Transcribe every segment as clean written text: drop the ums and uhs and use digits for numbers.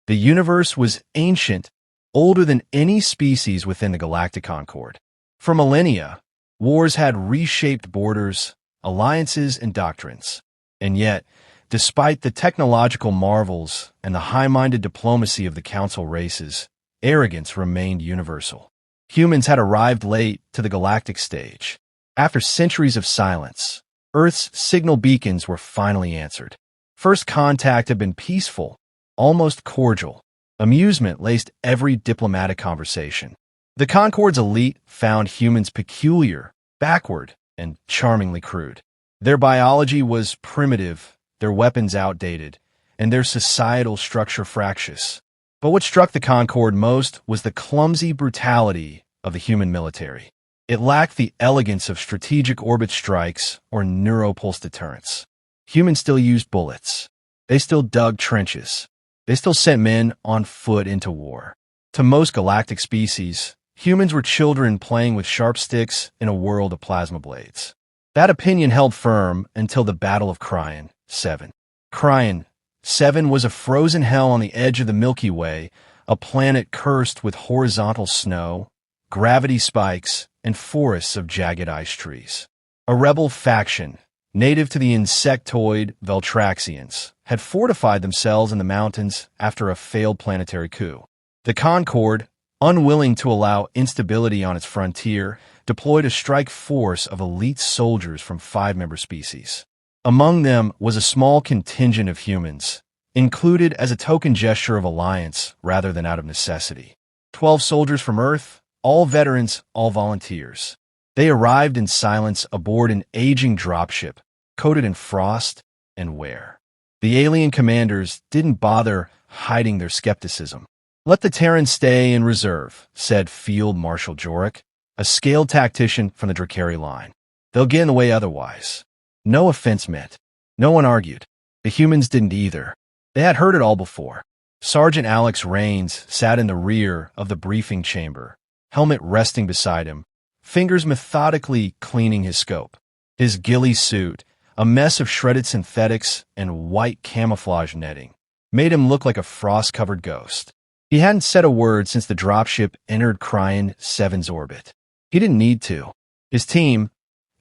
The universe was ancient, older than any species within the Galactic Concord. For millennia, wars had reshaped borders, alliances, and doctrines. And yet, despite the technological marvels and the high-minded diplomacy of the Council races, arrogance remained universal. Humans had arrived late to the galactic stage. After centuries of silence, Earth's signal beacons were finally answered. First contact had been peaceful, almost cordial. Amusement laced every diplomatic conversation. The Concord's elite found humans peculiar, backward, and charmingly crude. Their biology was primitive, their weapons outdated, and their societal structure fractious. But what struck the Concord most was the clumsy brutality of the human military. It lacked the elegance of strategic orbit strikes or neuropulse deterrence. Humans still used bullets. They still dug trenches. They still sent men on foot into war. To most galactic species, humans were children playing with sharp sticks in a world of plasma blades. That opinion held firm until the Battle of Cryan 7. Cryan 7 was a frozen hell on the edge of the Milky Way, a planet cursed with horizontal snow, gravity spikes, and forests of jagged ice trees. A rebel faction, native to the insectoid Veltraxians, had fortified themselves in the mountains after a failed planetary coup. The Concord, unwilling to allow instability on its frontier, deployed a strike force of elite soldiers from 5-member species. Among them was a small contingent of humans, included as a token gesture of alliance rather than out of necessity. 12 soldiers from Earth, all veterans, all volunteers. They arrived in silence aboard an aging dropship, coated in frost and wear. The alien commanders didn't bother hiding their skepticism. "Let the Terrans stay in reserve," said Field Marshal Jorik, a scaled tactician from the Drakari line. "They'll get in the way otherwise." No offense meant. No one argued. The humans didn't either. They had heard it all before. Sergeant Alex Rains sat in the rear of the briefing chamber, helmet resting beside him, fingers methodically cleaning his scope. His ghillie suit, a mess of shredded synthetics and white camouflage netting, made him look like a frost-covered ghost. He hadn't said a word since the dropship entered Cryan 7's orbit. He didn't need to. His team,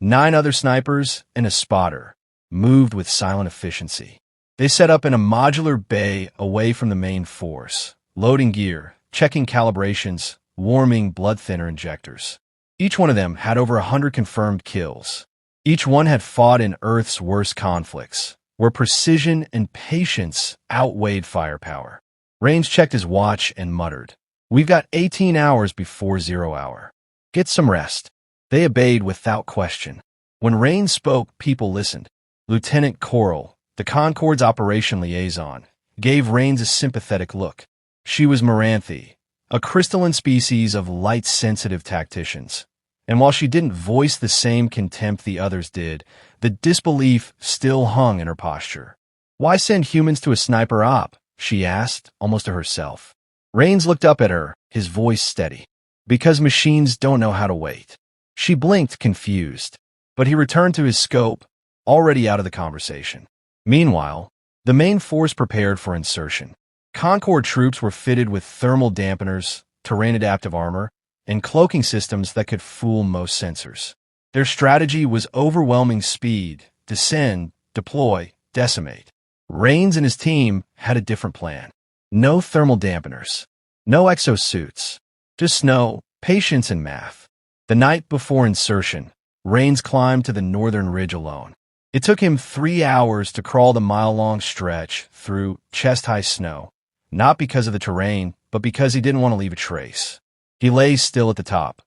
9 other snipers and a spotter, moved with silent efficiency. They set up in a modular bay away from the main force, loading gear, checking calibrations, warming blood thinner injectors. Each one of them had over 100 confirmed kills. Each one had fought in Earth's worst conflicts, where precision and patience outweighed firepower. Rains checked his watch and muttered, "We've got 18 hours before 0 hour. Get some rest." They obeyed without question. When Rains spoke, people listened. Lieutenant Coral, the Concord's operation liaison, gave Rains a sympathetic look. She was Moranthi, a crystalline species of light-sensitive tacticians. And while she didn't voice the same contempt the others did, the disbelief still hung in her posture. "Why send humans to a sniper op?" she asked, almost to herself. Rains looked up at her, his voice steady. "Because machines don't know how to wait." She blinked, confused, but he returned to his scope, already out of the conversation. Meanwhile, the main force prepared for insertion. Concord troops were fitted with thermal dampeners, terrain-adaptive armor, and cloaking systems that could fool most sensors. Their strategy was overwhelming speed, descend, deploy, decimate. Rains and his team had a different plan. No thermal dampeners, no exosuits, just snow, patience, and math. The night before insertion, Rains climbed to the northern ridge alone. It took him 3 hours to crawl the mile-long stretch through chest-high snow, not because of the terrain, but because he didn't want to leave a trace. He lay still at the top,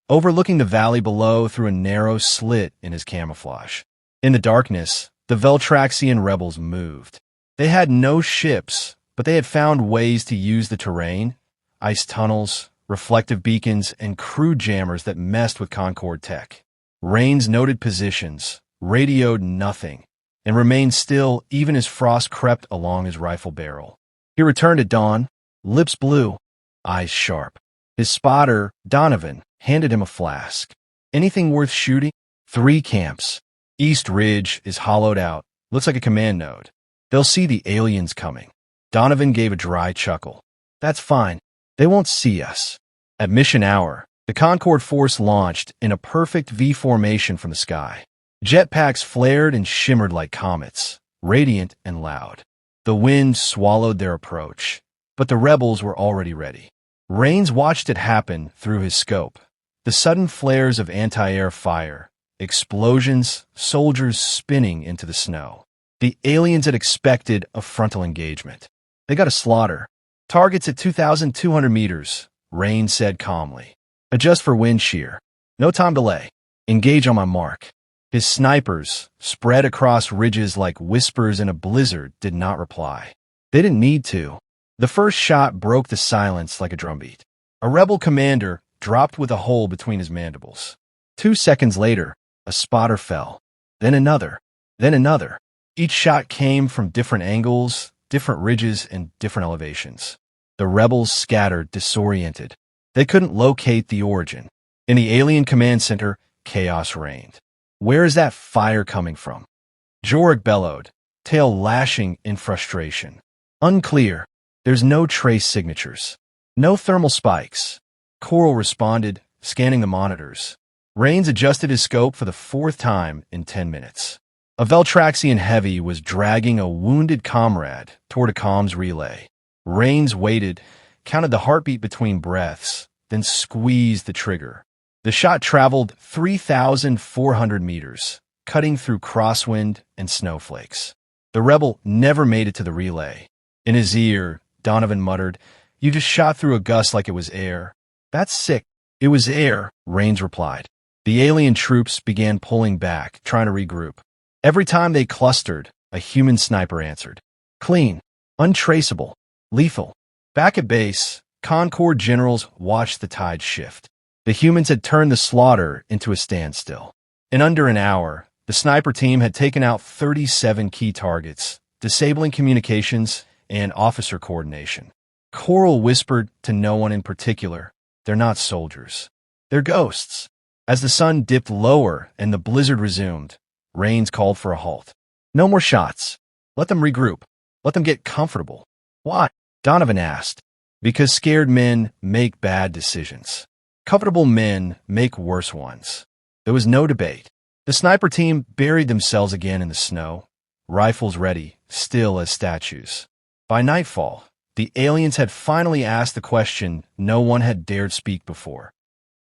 overlooking the valley below through a narrow slit in his camouflage. In the darkness, the Veltraxian rebels moved. They had no ships, but they had found ways to use the terrain, ice tunnels, reflective beacons, and crude jammers that messed with Concord tech. Rains noted positions, radioed nothing, and remained still even as frost crept along his rifle barrel. He returned at dawn, lips blue, eyes sharp. His spotter, Donovan, handed him a flask. "Anything worth shooting?" 3 camps. East Ridge is hollowed out. Looks like a command node. They'll see the aliens coming. Donovan gave a dry chuckle. That's fine. They won't see us. At mission hour, the Concord force launched in a perfect V formation from the sky. Jetpacks flared and shimmered like comets, radiant and loud. The wind swallowed their approach, but the rebels were already ready. Rains watched it happen through his scope. The sudden flares of anti-air fire, explosions, soldiers spinning into the snow. The aliens had expected a frontal engagement. They got a slaughter. Targets at 2,200 meters, Rains said calmly. Adjust for wind shear. No time delay. Engage on my mark. His snipers, spread across ridges like whispers in a blizzard, did not reply. They didn't need to. The first shot broke the silence like a drumbeat. A rebel commander dropped with a hole between his mandibles. 2 seconds later, a spotter fell. Then another. Then another. Each shot came from different angles, different ridges, and different elevations. The rebels scattered, disoriented. They couldn't locate the origin. In the alien command center, chaos reigned. Where is that fire coming from? Jorg bellowed, tail lashing in frustration. Unclear. There's no trace signatures. No thermal spikes. Coral responded, scanning the monitors. Rains adjusted his scope for the 4th time in 10 minutes. A Veltraxian heavy was dragging a wounded comrade toward a comms relay. Rains waited, counted the heartbeat between breaths, then squeezed the trigger. The shot traveled 3,400 meters, cutting through crosswind and snowflakes. The rebel never made it to the relay. In his ear, Donovan muttered, "You just shot through a gust like it was air." "That's sick." "It was air," Rains replied. The alien troops began pulling back, trying to regroup. Every time they clustered, a human sniper answered. Clean, untraceable, lethal. Back at base, Concord generals watched the tide shift. The humans had turned the slaughter into a standstill. In under an hour, the sniper team had taken out 37 key targets, disabling communications and officer coordination. Coral whispered to no one in particular, "They're not soldiers. They're ghosts." As the sun dipped lower and the blizzard resumed, Rains called for a halt. "No more shots. Let them regroup. Let them get comfortable." "Why?" Donovan asked. "Because scared men make bad decisions. Comfortable men make worse ones." There was no debate. The sniper team buried themselves again in the snow, rifles ready, still as statues. By nightfall, the aliens had finally asked the question no one had dared speak before.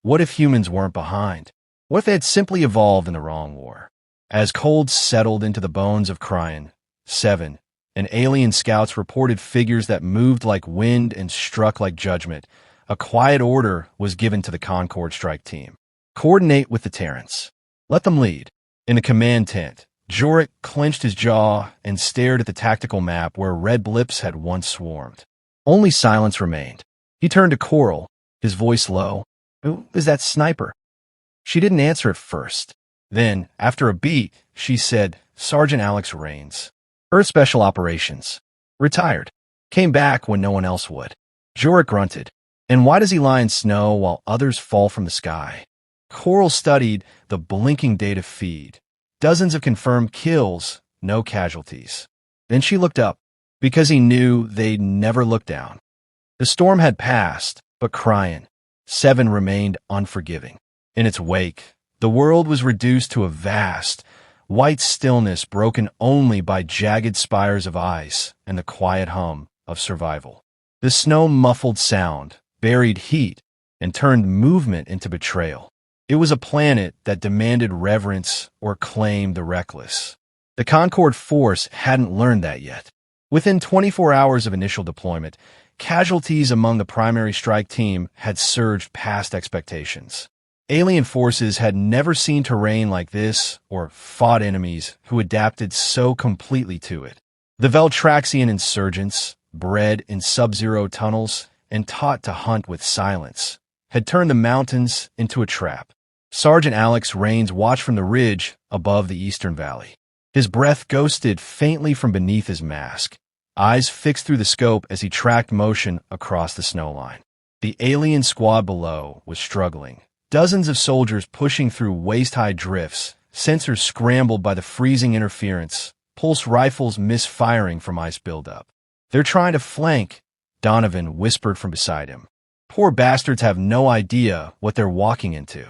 What if humans weren't behind? What if they had simply evolved in the wrong war? As cold settled into the bones of Cryan, 7, and alien scouts reported figures that moved like wind and struck like judgment, a quiet order was given to the Concord strike team. Coordinate with the Terrans. Let them lead. In the command tent, Jorg clenched his jaw and stared at the tactical map where red blips had once swarmed. Only silence remained. He turned to Coral, his voice low. "Who is that sniper?" She didn't answer at first. Then, after a beat, she said, "Sergeant Alex Rains. Earth Special Operations. Retired. Came back when no one else would." Jorg grunted. "And why does he lie in snow while others fall from the sky?" Coral studied the blinking data feed. Dozens of confirmed kills, no casualties. Then she looked up, because he knew they'd never look down. The storm had passed, but Cryan, 7, remained unforgiving. In its wake, the world was reduced to a vast, white stillness broken only by jagged spires of ice and the quiet hum of survival. The snow muffled sound, buried heat, and turned movement into betrayal. It was a planet that demanded reverence or claimed the reckless. The Concord force hadn't learned that yet. Within 24 hours of initial deployment, casualties among the primary strike team had surged past expectations. Alien forces had never seen terrain like this or fought enemies who adapted so completely to it. The Veltraxian insurgents, bred in sub-zero tunnels and taught to hunt with silence, had turned the mountains into a trap. Sergeant Alex Rains watched from the ridge above the eastern valley. His breath ghosted faintly from beneath his mask, eyes fixed through the scope as he tracked motion across the snow line. The alien squad below was struggling. Dozens of soldiers pushing through waist-high drifts, sensors scrambled by the freezing interference, pulse rifles misfiring from ice buildup. They're trying to flank, Donovan whispered from beside him. Poor bastards have no idea what they're walking into.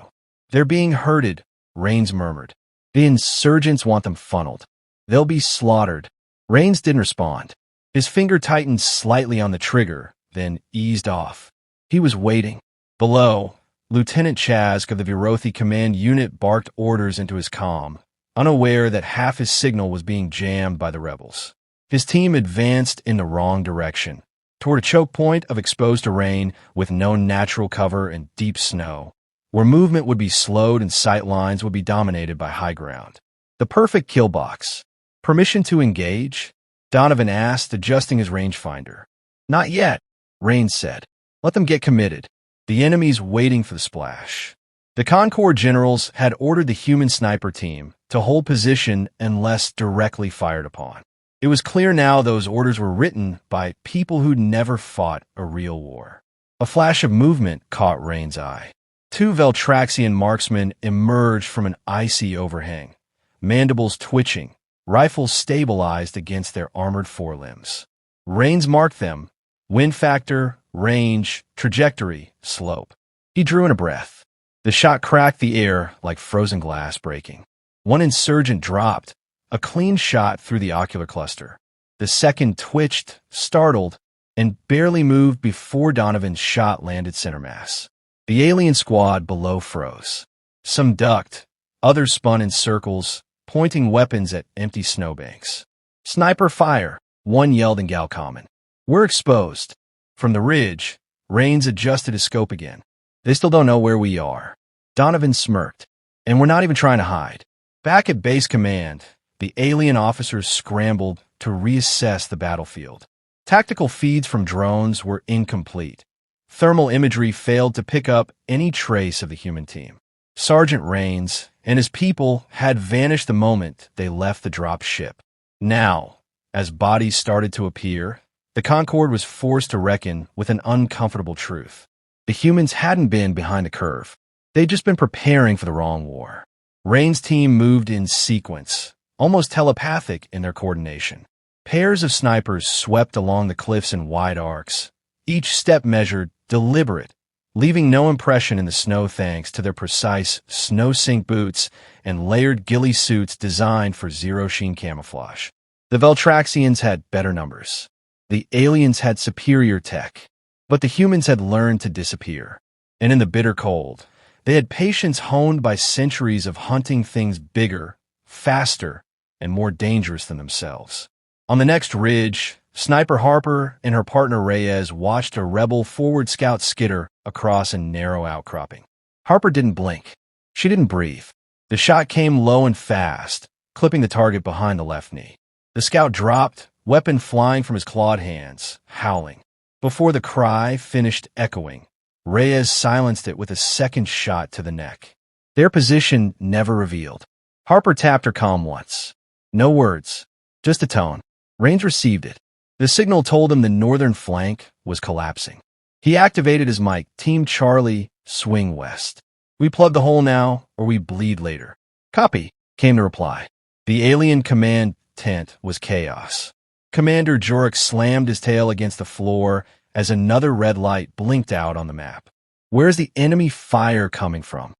They're being herded, Rains murmured. The insurgents want them funneled. They'll be slaughtered. Rains didn't respond. His finger tightened slightly on the trigger, then eased off. He was waiting. Below, Lieutenant Chask of the Virothi Command Unit barked orders into his comm, unaware that half his signal was being jammed by the rebels. His team advanced in the wrong direction, toward a choke point of exposed terrain with no natural cover and deep snow, where movement would be slowed and sight lines would be dominated by high ground. The perfect kill box. Permission to engage? Donovan asked, adjusting his rangefinder. Not yet, Rains said. Let them get committed. The enemy's waiting for the splash. The Concord generals had ordered the human sniper team to hold position unless directly fired upon. It was clear now those orders were written by people who'd never fought a real war. A flash of movement caught Rain's eye. Two Veltraxian marksmen emerged from an icy overhang, mandibles twitching, rifles stabilized against their armored forelimbs. Rains marked them: wind factor, range, trajectory, slope. He drew in a breath. The shot cracked the air like frozen glass breaking. One insurgent dropped, a clean shot through the ocular cluster. The second twitched, startled, and barely moved before Donovan's shot landed center mass. The alien squad below froze. Some ducked, others spun in circles, pointing weapons at empty snowbanks. Sniper fire, one yelled in Gal Common. We're exposed. From the ridge, Rains adjusted his scope again. They still don't know where we are. Donovan smirked. And we're not even trying to hide. Back at base command, the alien officers scrambled to reassess the battlefield. Tactical feeds from drones were incomplete. Thermal imagery failed to pick up any trace of the human team. Sergeant Rains and his people had vanished the moment they left the drop ship. Now, as bodies started to appear, the Concord was forced to reckon with an uncomfortable truth. The humans hadn't been behind the curve. They'd just been preparing for the wrong war. Rains' team moved in sequence, almost telepathic in their coordination. Pairs of snipers swept along the cliffs in wide arcs, each step measured, deliberate, leaving no impression in the snow thanks to their precise snow-sink boots and layered ghillie suits designed for zero-sheen camouflage. The Veltraxians had better numbers. The aliens had superior tech, but the humans had learned to disappear. And in the bitter cold, they had patience honed by centuries of hunting things bigger, faster, and more dangerous than themselves. On the next ridge, Sniper Harper and her partner Reyes watched a rebel forward scout skitter across a narrow outcropping. Harper didn't blink. She didn't breathe. The shot came low and fast, clipping the target behind the left knee. The scout dropped, weapon flying from his clawed hands, howling. Before the cry finished echoing, Reyes silenced it with a second shot to the neck. Their position never revealed. Harper tapped her comm once. No words, just a tone. Rains received it. The signal told him the northern flank was collapsing. He activated his mic. Team Charlie, swing west. We plug the hole now, or we bleed later. Copy, came the reply. The alien command tent was chaos. Commander Jorek slammed his tail against the floor as another red light blinked out on the map. Where's the enemy fire coming from?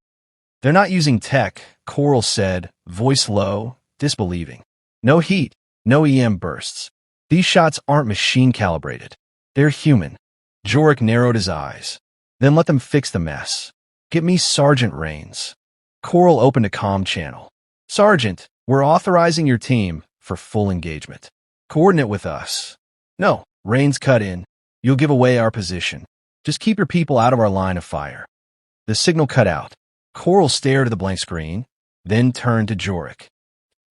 They're not using tech, Coral said, voice low, disbelieving. No heat, no EM bursts. These shots aren't machine-calibrated. They're human. Jorek narrowed his eyes. Then let them fix the mess. Get me Sergeant Rains. Coral opened a comm channel. Sergeant, we're authorizing your team for full engagement. Coordinate with us. No, Rains cut in. You'll give away our position. Just keep your people out of our line of fire. The signal cut out. Coral stared at the blank screen, then turned to Jorek.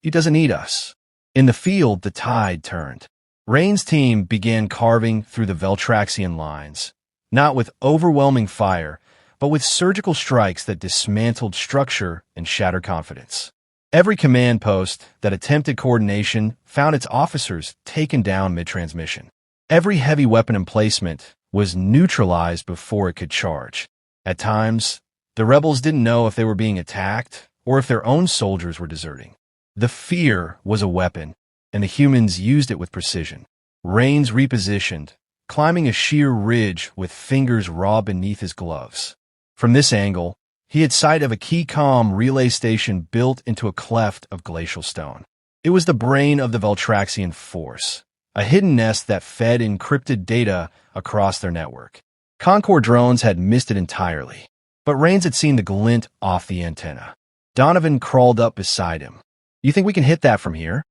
He doesn't need us. In the field, the tide turned. Rain's team began carving through the Veltraxian lines, not with overwhelming fire, but with surgical strikes that dismantled structure and shattered confidence. Every command post that attempted coordination found its officers taken down mid-transmission. Every heavy weapon emplacement was neutralized before it could charge. At times, the rebels didn't know if they were being attacked or if their own soldiers were deserting. The fear was a weapon, and the humans used it with precision. Rains repositioned, climbing a sheer ridge with fingers raw beneath his gloves. From this angle, he had sight of a key comm relay station built into a cleft of glacial stone. It was the brain of the Veltraxian force, a hidden nest that fed encrypted data across their network. Concord drones had missed it entirely, but Rains had seen the glint off the antenna. Donovan crawled up beside him. "You think we can hit that from here?"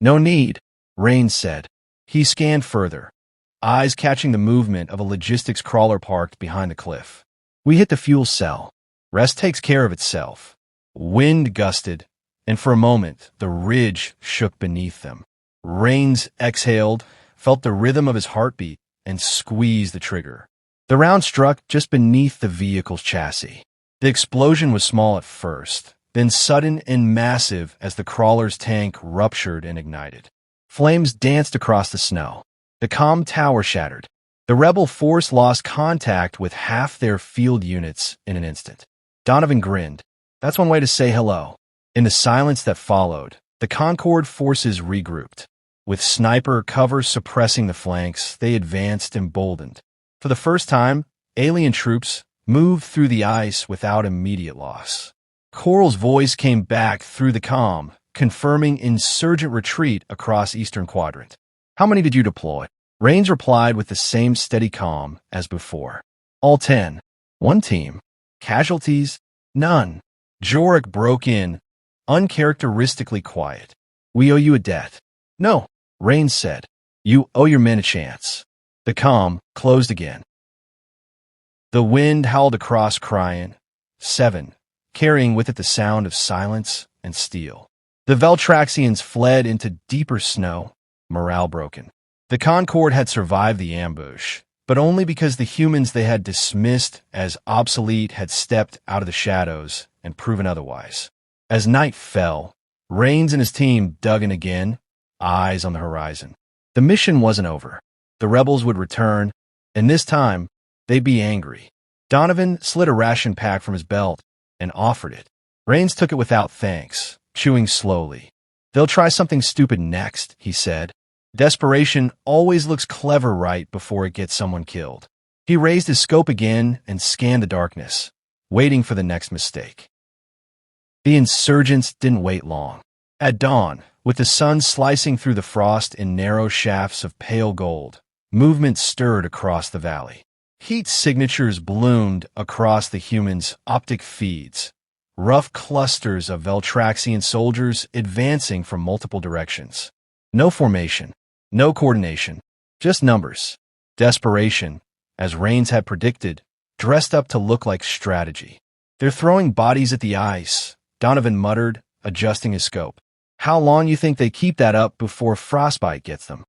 "No need," Rains said. He scanned further, eyes catching the movement of a logistics crawler parked behind the cliff. "We hit the fuel cell. Rest takes care of itself." Wind gusted, and for a moment the ridge shook beneath them. Rains exhaled, felt the rhythm of his heartbeat, and squeezed the trigger. The round struck just beneath the vehicle's chassis. The explosion was small at first, then sudden and massive as the crawler's tank ruptured and ignited. Flames danced across the snow. The comm tower shattered. The rebel force lost contact with half their field units in an instant. Donovan grinned. "That's one way to say hello." In the silence that followed, the Concord forces regrouped. With sniper cover suppressing the flanks, they advanced emboldened. For the first time, alien troops moved through the ice without immediate loss. Coral's voice came back through the comm, confirming insurgent retreat across Eastern Quadrant. "How many did you deploy?" Rains replied with the same steady calm as before. "All 10. One team. Casualties? None." Jorik broke in, uncharacteristically quiet. "We owe you a debt." "No," Rains said. "You owe your men a chance." The comm closed again. The wind howled across Cryan, 7, carrying with it the sound of silence and steel. The Veltraxians fled into deeper snow, morale broken. The Concord had survived the ambush, but only because the humans they had dismissed as obsolete had stepped out of the shadows and proven otherwise. As night fell, Rains and his team dug in again, eyes on the horizon. The mission wasn't over. The rebels would return, and this time, they'd be angry. Donovan slid a ration pack from his belt and offered it. Rains took it without thanks, chewing slowly. "They'll try something stupid next," he said. "Desperation always looks clever right before it gets someone killed." He raised his scope again and scanned the darkness, waiting for the next mistake. The insurgents didn't wait long. At dawn, with the sun slicing through the frost in narrow shafts of pale gold, movement stirred across the valley. Heat signatures bloomed across the humans' optic feeds, rough clusters of Veltraxian soldiers advancing from multiple directions. No formation, no coordination, just numbers. Desperation, as Rains had predicted, dressed up to look like strategy. "They're throwing bodies at the ice," Donovan muttered, adjusting his scope. "How long you think they keep that up before frostbite gets them?"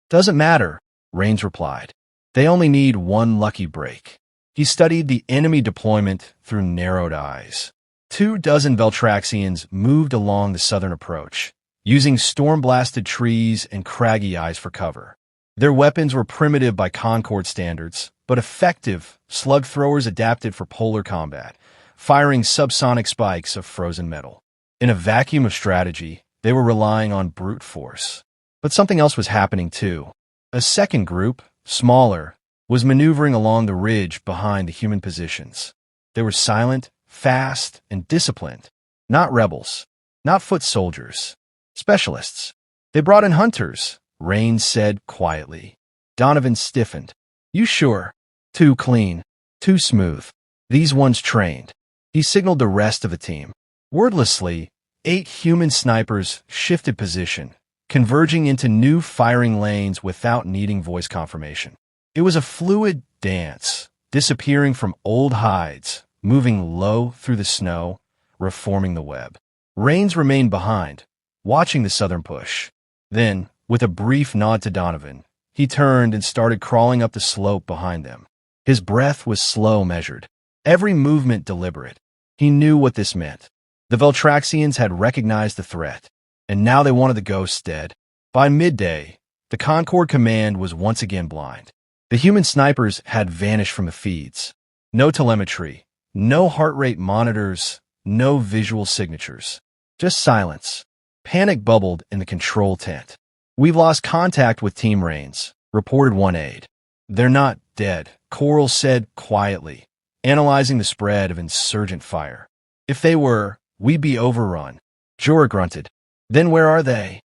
"Doesn't matter," Rains replied. "They only need one lucky break." He studied the enemy deployment through narrowed eyes. 24 Veltraxians moved along the southern approach, using storm-blasted trees and craggy eyes for cover. Their weapons were primitive by Concord standards, but effective slug throwers adapted for polar combat, firing subsonic spikes of frozen metal. In a vacuum of strategy, they were relying on brute force. But something else was happening too. A second group, smaller, was maneuvering along the ridge behind the human positions. They were silent, fast, and disciplined. Not rebels, not foot soldiers, specialists. "They brought in hunters," Rains said quietly. Donovan stiffened. "You sure? Too clean, too smooth. These ones trained." He signaled the rest of the team. Wordlessly, 8 human snipers shifted position, converging into new firing lanes without needing voice confirmation. It was a fluid dance, disappearing from old hides, moving low through the snow, reforming the web. Rains remained behind, watching the southern push. Then, with a brief nod to Donovan, he turned and started crawling up the slope behind them. His breath was slow, measured, every movement deliberate. He knew what this meant. The Veltraxians had recognized the threat, and now they wanted the ghosts dead. By midday, the Concord command was once again blind. The human snipers had vanished from the feeds. No telemetry, no heart rate monitors, no visual signatures. Just silence. Panic bubbled in the control tent. "We've lost contact with Team Rains," reported one aide. They're not dead, Coral said quietly, analyzing the spread of insurgent fire. If they were, we'd be overrun. Jorah grunted. Then where are they?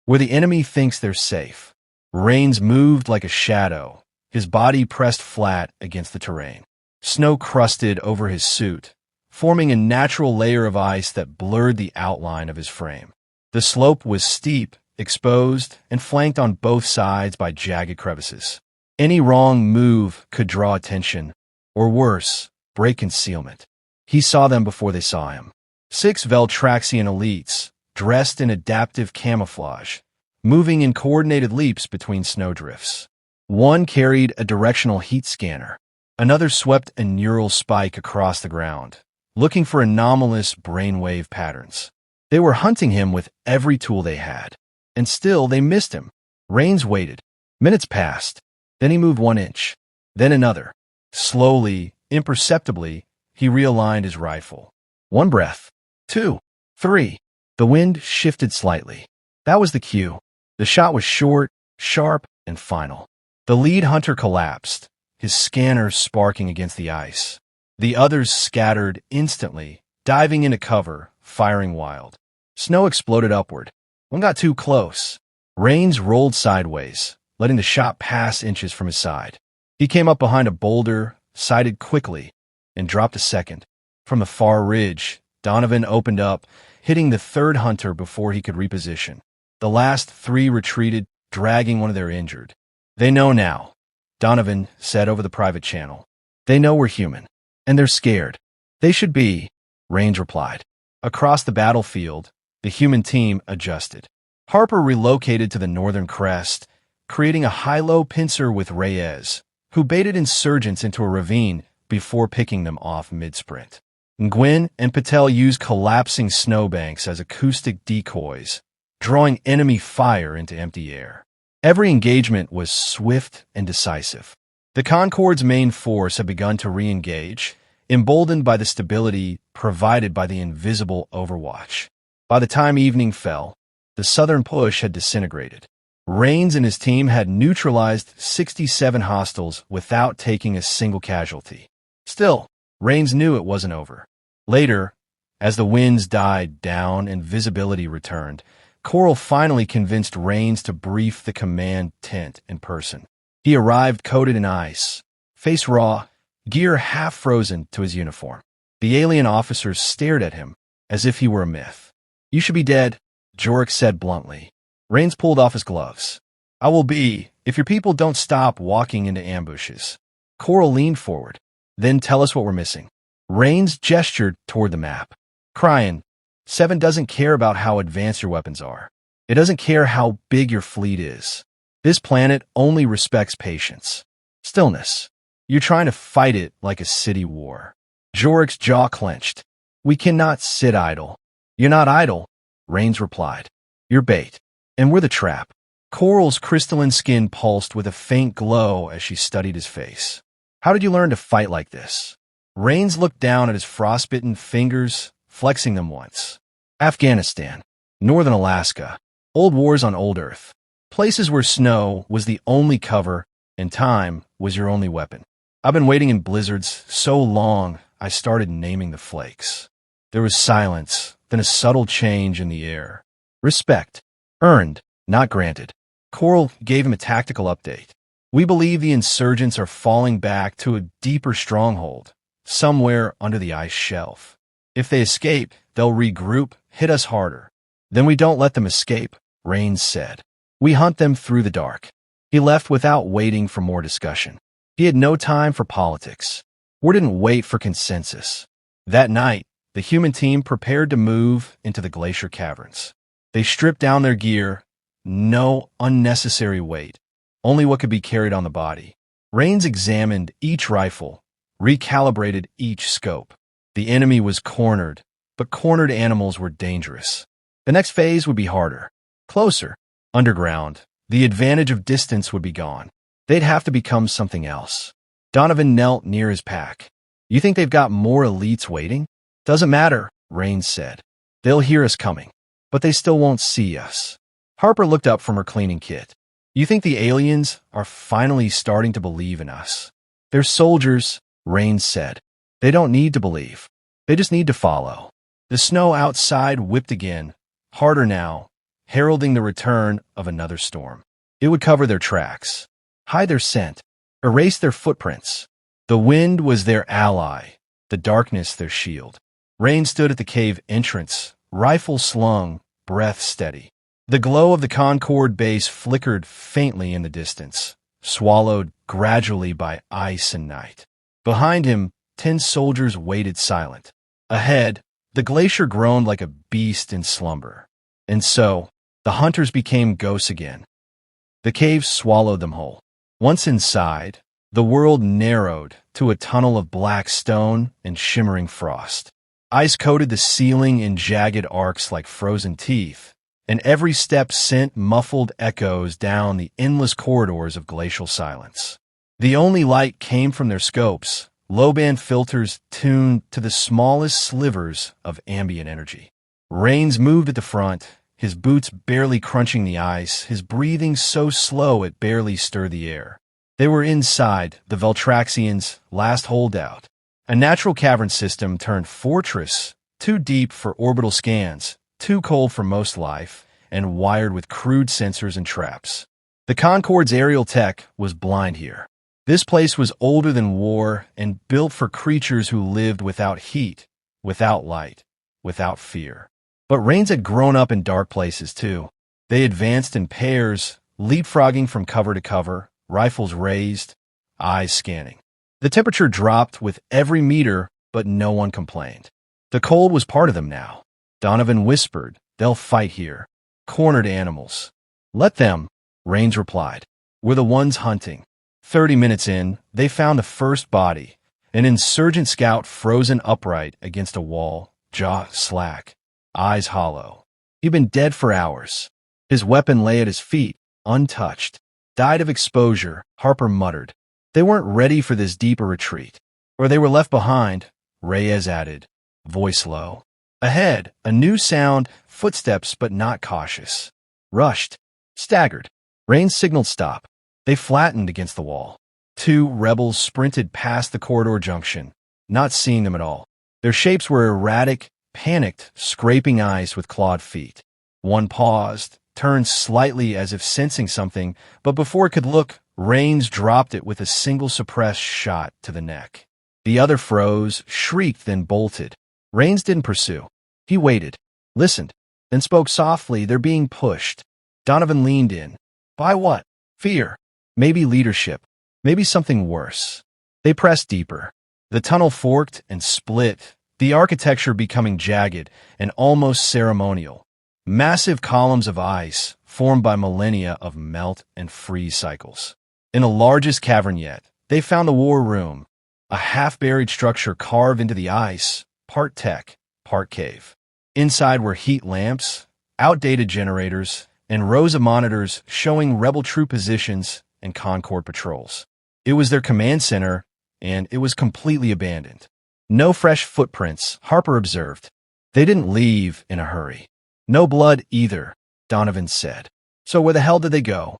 Where the enemy thinks they're safe. Rains moved like a shadow, his body pressed flat against the terrain. Snow crusted over his suit, forming a natural layer of ice that blurred the outline of his frame. The slope was steep, exposed, and flanked on both sides by jagged crevices. Any wrong move could draw attention, or worse, break concealment. He saw them before they saw him. 6 Veltraxian elites, dressed in adaptive camouflage, moving in coordinated leaps between snowdrifts. One carried a directional heat scanner. Another swept a neural spike across the ground, looking for anomalous brainwave patterns. They were hunting him with every tool they had, and still they missed him. Rains waited. Minutes passed. Then he moved 1 inch, then another. Slowly, imperceptibly, he realigned his rifle. 1 breath. 2. 3. The wind shifted slightly. That was the cue. The shot was short, sharp, and final. The lead hunter collapsed, his scanner sparking against the ice. The others scattered instantly, diving into cover, firing wild. Snow exploded upward. One got too close. Rains rolled sideways, letting the shot pass inches from his side. He came up behind a boulder, sighted quickly, and dropped a second. From the far ridge, Donovan opened up, hitting the 3rd hunter before he could reposition. The last 3 retreated, dragging one of their injured. They know now, Donovan said over the private channel. They know we're human, and they're scared. They should be, Rains replied. Across the battlefield, the human team adjusted. Harper relocated to the northern crest, creating a high-low pincer with Reyes, who baited insurgents into a ravine before picking them off mid-sprint. Nguyen and Patel used collapsing snowbanks as acoustic decoys, drawing enemy fire into empty air. Every engagement was swift and decisive. The Concord's main force had begun to re-engage, emboldened by the stability provided by the invisible Overwatch. By the time evening fell, the southern push had disintegrated. Rains and his team had neutralized 67 hostiles without taking a single casualty. Still, Rains knew it wasn't over. Later, as the winds died down and visibility returned, Coral finally convinced Rains to brief the command tent in person. He arrived coated in ice, face raw, gear half frozen to his uniform. The alien officers stared at him as if he were a myth. "You should be dead," Jorah said bluntly. Rains pulled off his gloves. "I will be, if your people don't stop walking into ambushes." Coral leaned forward. "Then tell us what we're missing." Rains gestured toward the map. "Cryan, 7 doesn't care about how advanced your weapons are. It doesn't care how big your fleet is. This planet only respects patience. Stillness. You're trying to fight it like a city war." Jorah's jaw clenched. "We cannot sit idle." "You're not idle," Rains replied. "You're bait. And we're the trap." Coral's crystalline skin pulsed with a faint glow as she studied his face. "How did you learn to fight like this?" Rains looked down at his frostbitten fingers, flexing them once. "Afghanistan, northern Alaska, old wars on old Earth. Places where snow was the only cover and time was your only weapon. I've been waiting in blizzards so long I started naming the flakes." There was silence, then a subtle change in the air. Respect. Earned, not granted. Coral gave him a tactical update. "We believe the insurgents are falling back to a deeper stronghold, somewhere under the ice shelf. If they escape, they'll regroup, hit us harder. Then we don't let them escape," Rains said. "We hunt them through the dark." He left without waiting for more discussion. He had no time for politics. War didn't wait for consensus. That night, the human team prepared to move into the glacier caverns. They stripped down their gear, no unnecessary weight, only what could be carried on the body. Rains examined each rifle, recalibrated each scope. The enemy was cornered, but cornered animals were dangerous. The next phase would be harder. Closer, underground, the advantage of distance would be gone. They'd have to become something else. Donovan knelt near his pack. "You think they've got more elites waiting?" "Doesn't matter," Rains said. "They'll hear us coming, but they still won't see us." Harper looked up from her cleaning kit. You think the aliens are finally starting to believe in us? They're soldiers, Rain said. They don't need to believe. They just need to follow. The snow outside whipped again, harder now, heralding the return of another storm. It would cover their tracks, hide their scent, erase their footprints. The wind was their ally, the darkness their shield. Rain stood at the cave entrance, rifle slung, breath steady. The glow of the Concord base flickered faintly in the distance, swallowed gradually by ice and night. Behind him, 10 soldiers waited silent. Ahead, the glacier groaned like a beast in slumber. And so, the hunters became ghosts again. The cave swallowed them whole. Once inside, the world narrowed to a tunnel of black stone and shimmering frost. Ice coated the ceiling in jagged arcs like frozen teeth, and every step sent muffled echoes down the endless corridors of glacial silence. The only light came from their scopes, low-band filters tuned to the smallest slivers of ambient energy. Rains moved at the front, his boots barely crunching the ice, his breathing so slow it barely stirred the air. They were inside the Veltraxians' last holdout, a natural cavern system turned fortress, too deep for orbital scans, too cold for most life, and wired with crude sensors and traps. The Concord's aerial tech was blind here. This place was older than war and built for creatures who lived without heat, without light, without fear. But Rains had grown up in dark places too. They advanced in pairs, leapfrogging from cover to cover, rifles raised, eyes scanning. The temperature dropped with every meter, but no one complained. The cold was part of them now. Donovan whispered, "They'll fight here. Cornered animals." "Let them," Rains replied. "We're the ones hunting." 30 minutes in, they found the first body, an insurgent scout frozen upright against a wall, jaw slack, eyes hollow. He'd been dead for hours. His weapon lay at his feet, untouched. "Died of exposure," Harper muttered. They weren't ready for this deeper retreat. Or they were left behind, Reyes added, voice low. Ahead, a new sound, footsteps but not cautious. Rushed, staggered. Rain signaled stop. They flattened against the wall. 2 rebels sprinted past the corridor junction, not seeing them at all. Their shapes were erratic, panicked, scraping ice with clawed feet. One paused, turned slightly as if sensing something, but before it could look, Rains dropped it with a single suppressed shot to the neck. The other froze, shrieked, then bolted. Rains didn't pursue. He waited, listened, then spoke softly. "They're being pushed." Donovan leaned in. "By what?" "Fear. Maybe leadership. Maybe something worse." They pressed deeper. The tunnel forked and split, the architecture becoming jagged and almost ceremonial. Massive columns of ice formed by millennia of melt and freeze cycles. In the largest cavern yet, they found the war room, a half-buried structure carved into the ice, part tech, part cave. Inside were heat lamps, outdated generators, and rows of monitors showing rebel troop positions and Concord patrols. It was their command center, and it was completely abandoned. No fresh footprints, Harper observed. They didn't leave in a hurry. No blood either, Donovan said. So where the hell did they go?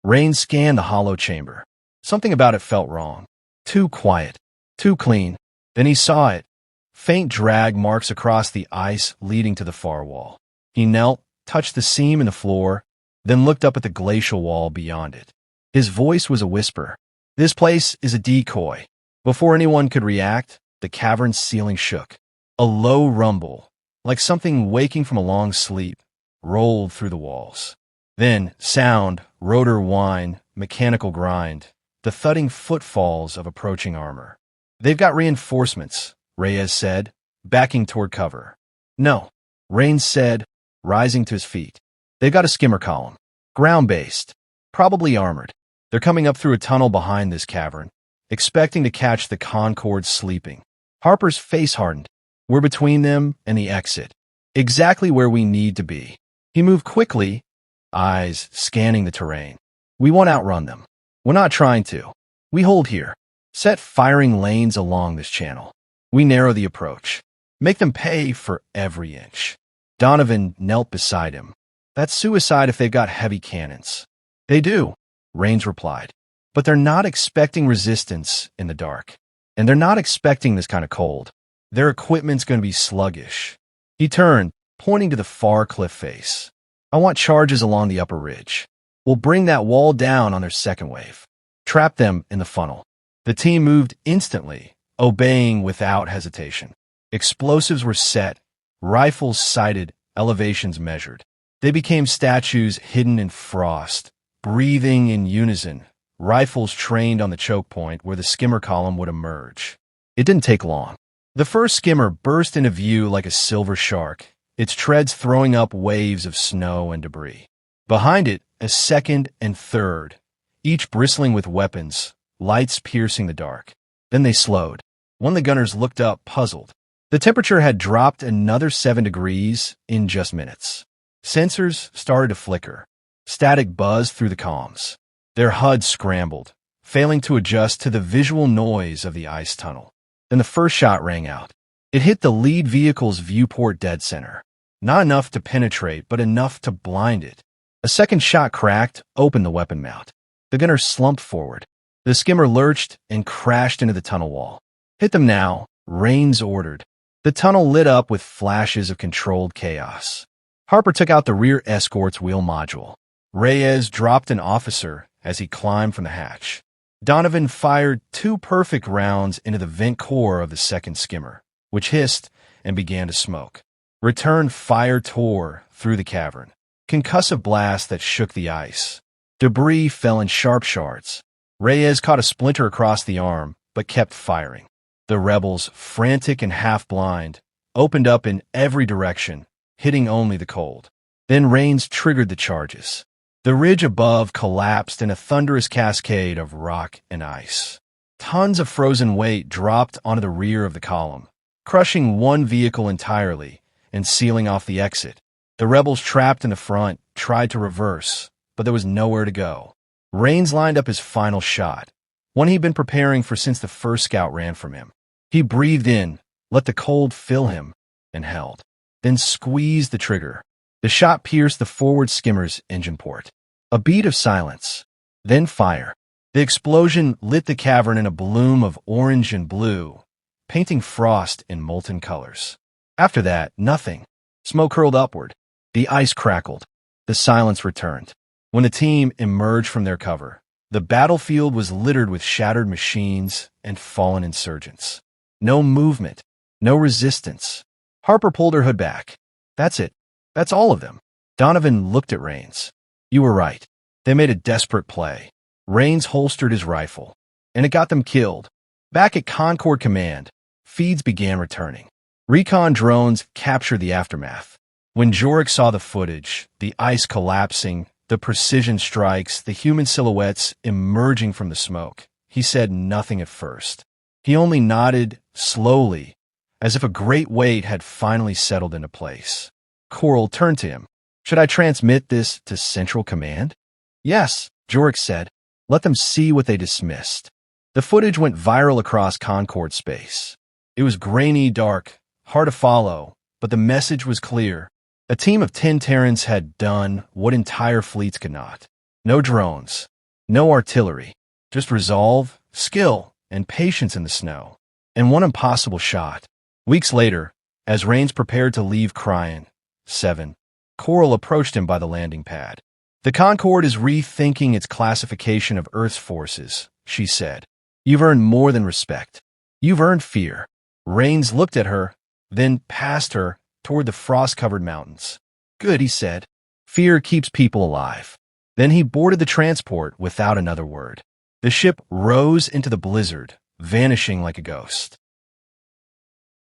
Rain scanned the hollow chamber. Something about it felt wrong. Too quiet, too clean. Then he saw it. Faint drag marks across the ice leading to the far wall. He knelt, touched the seam in the floor, then looked up at the glacial wall beyond it. His voice was a whisper. "This place is a decoy." Before anyone could react, the cavern's ceiling shook. A low rumble, like something waking from a long sleep, rolled through the walls. Then sound, rotor whine, mechanical grind, the thudding footfalls of approaching armor. "They've got reinforcements," Reyes said, backing toward cover. "No," Rains said, rising to his feet. "They've got a skimmer column. Ground-based. Probably armored. They're coming up through a tunnel behind this cavern, expecting to catch the Concord sleeping." Harper's face hardened. "We're between them and the exit. Exactly where we need to be." He moved quickly, eyes scanning the terrain. "We won't outrun them. We're not trying to. We hold here. Set firing lanes along this channel. We narrow the approach. Make them pay for every inch." Donovan knelt beside him. "That's suicide if they've got heavy cannons." They do, Rains replied. But they're not expecting resistance in the dark. And they're not expecting this kind of cold. Their equipment's going to be sluggish. He turned, pointing to the far cliff face. I want charges along the upper ridge. We'll bring that wall down on their second wave. Trap them in the funnel. The team moved instantly, obeying without hesitation. Explosives were set, rifles sighted, elevations measured. They became statues hidden in frost, breathing in unison, rifles trained on the choke point where the skimmer column would emerge. It didn't take long. The first skimmer burst into view like a silver shark, its treads throwing up waves of snow and debris. Behind it, a second and third, each bristling with weapons, lights piercing the dark. Then they slowed. One of the gunners looked up, puzzled. The temperature had dropped another 7 degrees in just minutes. Sensors started to flicker. Static buzzed through the comms. Their HUD scrambled, failing to adjust to the visual noise of the ice tunnel. Then the first shot rang out. It hit the lead vehicle's viewport dead center. Not enough to penetrate, but enough to blind it. A second shot cracked, opened the weapon mount. The gunner slumped forward. The skimmer lurched and crashed into the tunnel wall. Hit them now, Rains ordered. The tunnel lit up with flashes of controlled chaos. Harper took out the rear escort's wheel module. Reyes dropped an officer as he climbed from the hatch. Donovan fired 2 perfect rounds into the vent core of the second skimmer, which hissed and began to smoke. Return fire tore through the cavern. Concussive blast that shook the ice. Debris fell in sharp shards. Reyes caught a splinter across the arm, but kept firing. The rebels, frantic and half-blind, opened up in every direction, hitting only the cold. Then Rains triggered the charges. The ridge above collapsed in a thunderous cascade of rock and ice. Tons of frozen weight dropped onto the rear of the column, crushing one vehicle entirely and sealing off the exit. The rebels trapped in the front tried to reverse, but there was nowhere to go. Rains lined up his final shot, one he'd been preparing for since the first scout ran from him. He breathed in, let the cold fill him, and held. Then squeezed the trigger. The shot pierced the forward skimmer's engine port. A beat of silence, then fire. The explosion lit the cavern in a bloom of orange and blue, painting frost in molten colors. After that, nothing. Smoke curled upward. The ice crackled. The silence returned. When the team emerged from their cover, the battlefield was littered with shattered machines and fallen insurgents. No movement, no resistance. Harper pulled her hood back. That's it. That's all of them. Donovan looked at Rains. You were right. They made a desperate play. Rains holstered his rifle, and it got them killed. Back at Concord Command, feeds began returning. Recon drones captured the aftermath. When Jorek saw the footage, the ice collapsing, the precision strikes, the human silhouettes emerging from the smoke, he said nothing at first. He only nodded slowly, as if a great weight had finally settled into place. Coral turned to him. Should I transmit this to Central Command? Yes, Jorek said. Let them see what they dismissed. The footage went viral across Concord space. It was grainy, dark, hard to follow, but the message was clear. A team of 10 Terrans had done what entire fleets could not. No drones, no artillery, just resolve, skill, and patience in the snow. And one impossible shot. Weeks later, as Rains prepared to leave Cryan, 7, Coral approached him by the landing pad. The Concord is rethinking its classification of Earth's forces, she said. You've earned more than respect. You've earned fear. Rains looked at her, then past her, toward the frost-covered mountains. Good, he said. Fear keeps people alive. Then he boarded the transport without another word. The ship rose into the blizzard, vanishing like a ghost.